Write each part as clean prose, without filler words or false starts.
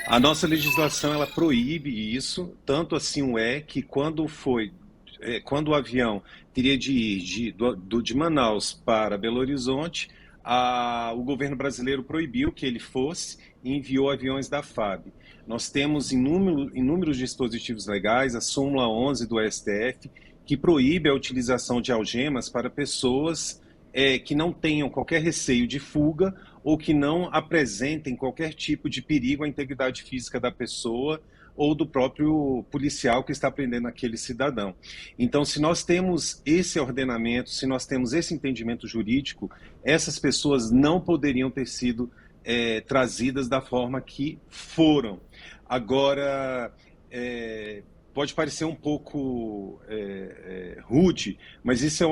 A nossa legislação ela proíbe isso, tanto assim que quando o avião teria de ir de Manaus para Belo Horizonte, o governo brasileiro proibiu que ele fosse e enviou aviões da FAB. Nós temos inúmeros dispositivos legais, a súmula 11 do STF, que proíbe a utilização de algemas para pessoas que não tenham qualquer receio de fuga ou que não apresentem qualquer tipo de perigo à integridade física da pessoa ou do próprio policial que está prendendo aquele cidadão. Então, se nós temos esse ordenamento, se nós temos esse entendimento jurídico, essas pessoas não poderiam ter sido trazidas da forma que foram. Agora, pode parecer um pouco rude, mas isso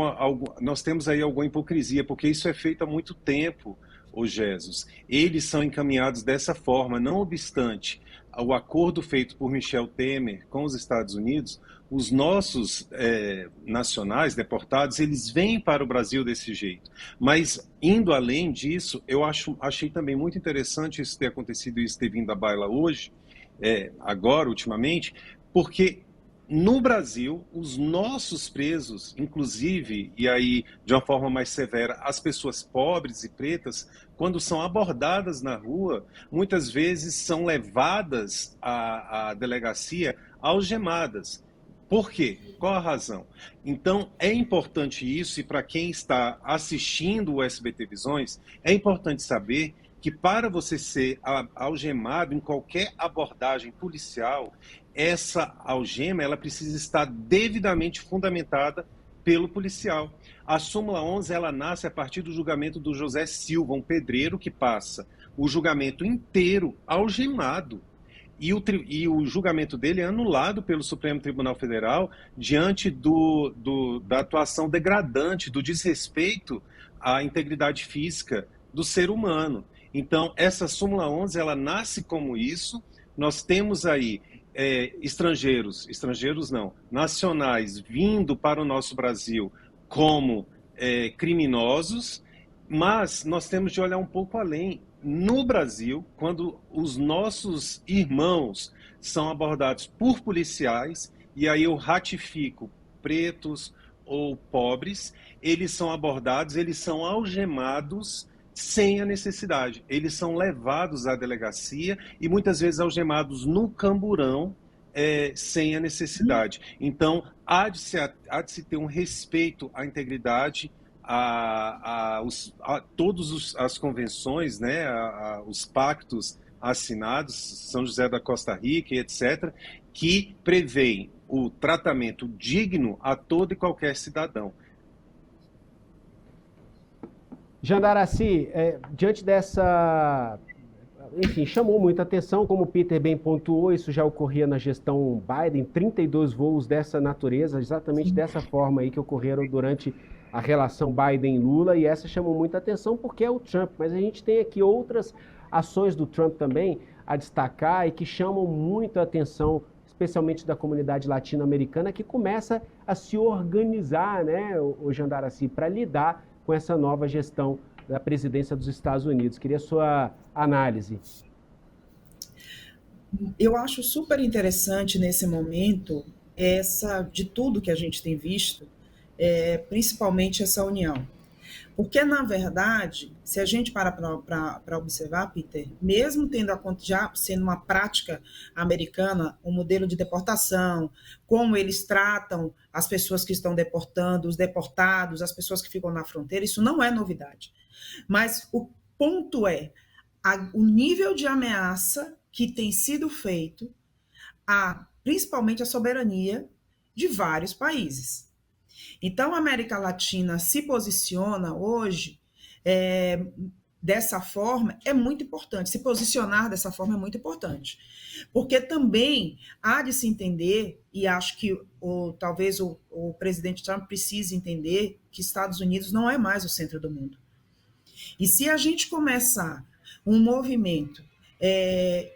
nós temos aí alguma hipocrisia, porque isso é feito há muito tempo, ô Jesus. Eles são encaminhados dessa forma, não obstante o acordo feito por Michel Temer com os Estados Unidos, os nossos nacionais deportados, eles vêm para o Brasil desse jeito. Mas, indo além disso, eu achei também muito interessante isso ter acontecido e isso ter vindo à baila hoje, agora, ultimamente, porque no Brasil, os nossos presos, inclusive, e aí de uma forma mais severa, as pessoas pobres e pretas, quando são abordadas na rua, muitas vezes são levadas à delegacia algemadas. Por quê? Qual a razão? Então, é importante isso, e para quem está assistindo o SBT Visões, é importante saber que para você ser algemado em qualquer abordagem policial, essa algema ela precisa estar devidamente fundamentada pelo policial. A súmula 11 ela nasce a partir do julgamento do José Silva, um pedreiro que passa o julgamento inteiro algemado. E o julgamento dele é anulado pelo Supremo Tribunal Federal diante da atuação degradante, do desrespeito à integridade física do ser humano. Então, essa súmula 11 ela nasce como isso. Nós temos aí estrangeiros não, nacionais vindo para o nosso Brasil como criminosos, mas nós temos de olhar um pouco além. No Brasil, quando os nossos irmãos são abordados por policiais, e aí eu ratifico, pretos ou pobres, eles são abordados, eles são algemados sem a necessidade. Eles são levados à delegacia e muitas vezes algemados no camburão sem a necessidade. Então, há de se ter um respeito à integridade, a todas as convenções, né, os pactos assinados, São José da Costa Rica, etc., que prevêem o tratamento digno a todo e qualquer cidadão. Jandaraci, diante dessa... Enfim, chamou muita atenção, como o Peter bem pontuou, isso já ocorria na gestão Biden, 32 voos dessa natureza, exatamente dessa forma aí que ocorreram durante a relação Biden-Lula, e essa chamou muita atenção porque é o Trump, mas a gente tem aqui outras ações do Trump também a destacar e que chamam muito a atenção, especialmente da comunidade latino-americana, que começa a se organizar, né, o Jandaraci, para lidar com essa nova gestão da presidência dos Estados Unidos. Queria a sua análise. Eu acho super interessante nesse momento de tudo que a gente tem visto, principalmente essa união. Porque, na verdade, se a gente para observar, Peter, mesmo já sendo uma prática americana, um modelo de deportação, como eles tratam as pessoas que estão deportando, os deportados, as pessoas que ficam na fronteira, isso não é novidade. Mas o ponto é o nível de ameaça que tem sido feito principalmente a soberania de vários países. Então, a América Latina se posiciona hoje dessa forma, é muito importante. Se posicionar dessa forma é muito importante. Porque também há de se entender, e acho que talvez o presidente Trump precise entender, que Estados Unidos não é mais o centro do mundo. E se a gente começar um movimento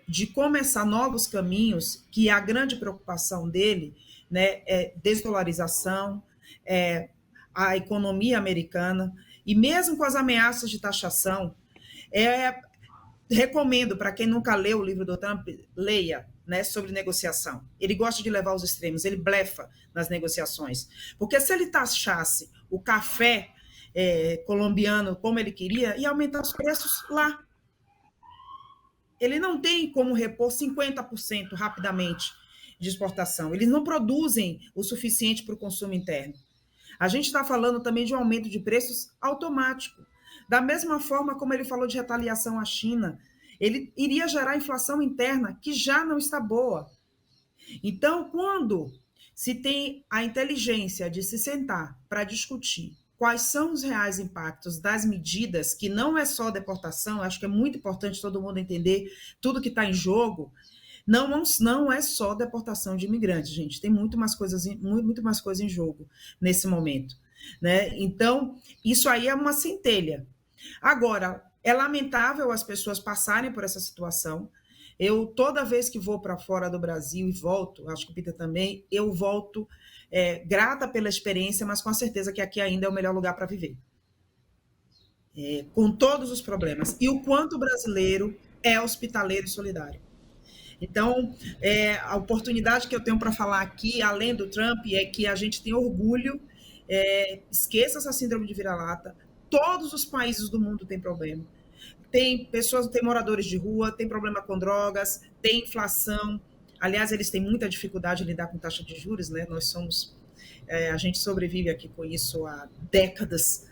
de começar novos caminhos, que a grande preocupação dele, né, é desdolarização, a economia americana, e mesmo com as ameaças de taxação, recomendo para quem nunca leu o livro do Trump, leia, né, sobre negociação. Ele gosta de levar aos extremos, ele blefa nas negociações. Porque se ele taxasse o café colombiano como ele queria, ia aumentar os preços lá. Ele não tem como repor 50% rapidamente de exportação. Eles não produzem o suficiente para o consumo interno. A gente está falando também de um aumento de preços automático. Da mesma forma como ele falou de retaliação à China, ele iria gerar inflação interna que já não está boa. Então, quando se tem a inteligência de se sentar para discutir quais são os reais impactos das medidas, que não é só deportação, acho que é muito importante todo mundo entender tudo que está em jogo, não é só deportação de imigrantes, gente, tem muito mais coisas em jogo nesse momento, né? Então, isso aí é uma centelha. Agora, é lamentável as pessoas passarem por essa situação. Eu, toda vez que vou para fora do Brasil e volto, acho que o Peter também, eu volto grata pela experiência, mas com a certeza que aqui ainda é o melhor lugar para viver. Com todos os problemas. E o quanto o brasileiro é hospitaleiro e solidário. Então, a oportunidade que eu tenho para falar aqui, além do Trump, é que a gente tem orgulho, esqueça essa síndrome de vira-lata, todos os países do mundo têm problema. Tem pessoas, tem moradores de rua, tem problema com drogas, tem inflação. Aliás, eles têm muita dificuldade em lidar com taxa de juros, né? A gente sobrevive aqui com isso há décadas.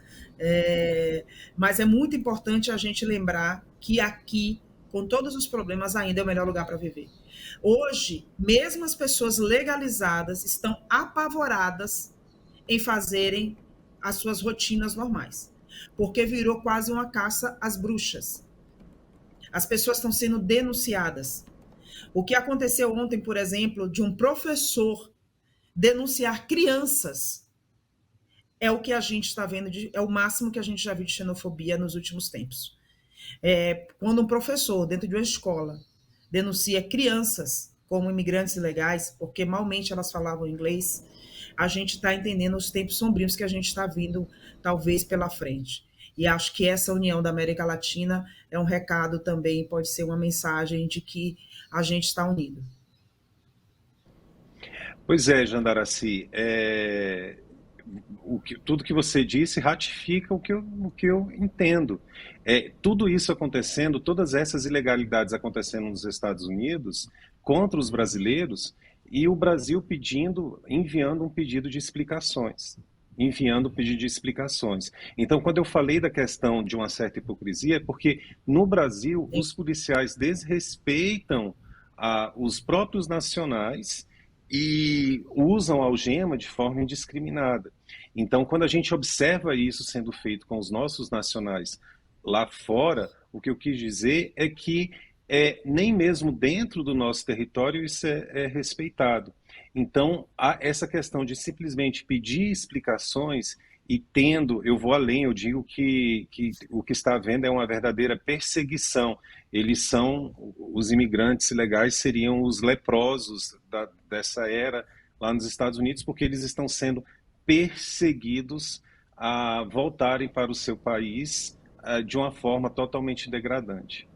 Mas é muito importante a gente lembrar que aqui, com todos os problemas, ainda é o melhor lugar para viver. Hoje, mesmo as pessoas legalizadas estão apavoradas em fazerem as suas rotinas normais, porque virou quase uma caça às bruxas. As pessoas estão sendo denunciadas. O que aconteceu ontem, por exemplo, de um professor denunciar crianças, é o que a gente está vendo, é o máximo que a gente já viu de xenofobia nos últimos tempos. Quando um professor, dentro de uma escola, denuncia crianças como imigrantes ilegais, porque malmente elas falavam inglês, a gente está entendendo os tempos sombrios que a gente está vindo, talvez, pela frente. E acho que essa união da América Latina é um recado também, pode ser uma mensagem de que a gente está unido. Pois é, Jandaraci, tudo que você disse ratifica o que eu entendo. Tudo isso acontecendo, todas essas ilegalidades acontecendo nos Estados Unidos contra os brasileiros, e o Brasil enviando um pedido de explicações. Então, quando eu falei da questão de uma certa hipocrisia, é porque no Brasil os policiais desrespeitam os próprios nacionais e usam a algema de forma indiscriminada. Então, quando a gente observa isso sendo feito com os nossos nacionais lá fora, o que eu quis dizer é que nem mesmo dentro do nosso território isso é respeitado. Então, essa questão de simplesmente pedir explicações e eu vou além, eu digo que o que está havendo é uma verdadeira perseguição. Os imigrantes ilegais seriam os leprosos dessa era lá nos Estados Unidos, porque eles estão sendo perseguidos a voltarem para o seu país de uma forma totalmente degradante.